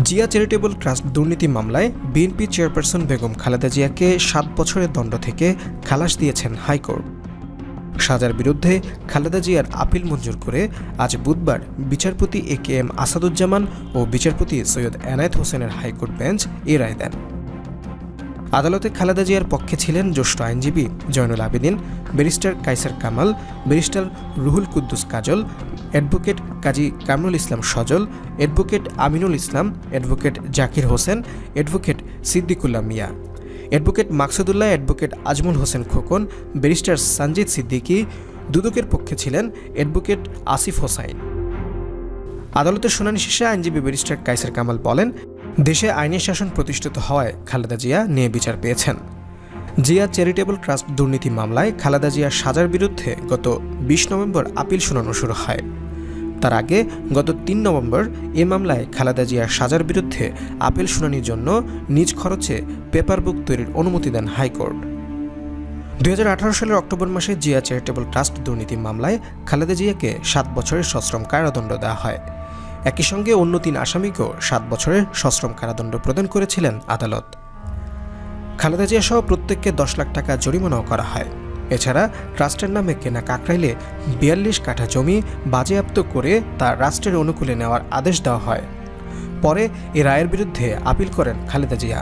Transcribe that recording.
Zia charitable trust দুর্নীতি মামলায় BNP chairperson Begum Khaleda জিয়াকে 7 বছরের দণ্ড থেকে খালাস দিয়েছেন হাইকোর্ট। সাজার বিরুদ্ধে খালেদা জিয়ার আপিল মঞ্জুর করে আজ বুধবার বিচারপতি একেএম আসাদুজ্জামান ও বিচারপতি সৈয়দ এনায়েত হোসেনের হাইকোর্ট বেঞ্চ এ রায় দেন। আদালতে খালেদা জিয়ার পক্ষে ছিলেন জ্যেষ্ঠ আইনজীবী Zainul Abedin, barrister Kaiser Kamal, barrister Ruhul Quddus Kajol, advocate Kazi Kamrul Islam Sajal, advocate Aminul Islam, advocate Zakir Hossain, advocate Siddiqullah Mia, advocate Maksudullah, advocate Ajmal Hossain Khokon, barrister Sanjit Siddiqui. দুদকের পক্ষে ছিলেন অ্যাডভোকেট আসিফ হোসাইন। আদালতের শুনানি শেষে আইনজীবী ব্যারিস্টার কায়সার কামাল বলেন, দেশে আইনের শাসন প্রতিষ্ঠিত হওয়ায় খালেদা জিয়া ন্যায় বিচার পেয়েছেন। জিয়া চ্যারিটেবল ট্রাস্ট দুর্নীতি মামলায় খালেদা জিয়ার সাজার বিরুদ্ধে গত 20 নভেম্বর আপিল শুনানো শুরু হয়। তার আগে গত 3 নভেম্বর এ মামলায় খালেদা জিয়ার সাজার বিরুদ্ধে আপিল শুনানির জন্য নিজ খরচে পেপার বুক তৈরির অনুমতি দেন হাইকোর্ট। 2018 সালের অক্টোবর মাসে জিয়া চ্যারিটেবল ট্রাস্ট দুর্নীতি মামলায় খালেদা জিয়াকে 7 বছরের সশ্রম কারাদণ্ড দেওয়া হয়। একই সঙ্গে অন্য 3 আসামিকেও 7 বছরের সশ্রম কারাদণ্ড প্রদান করেছিলেন আদালত। খালেদা জিয়া সহ প্রত্যেককে 10 লাখ টাকা জরিমানাও করা হয়। এছাড়া ট্রাস্টের নামে কেনা কাকরাইলে 42 কাঠা জমি বাজেয়াপ্ত করে তা রাষ্ট্রের অনুকূলে নেওয়ার আদেশ দেওয়া হয়। পরে এ রায়ের বিরুদ্ধে আপিল করেন খালেদা জিয়া।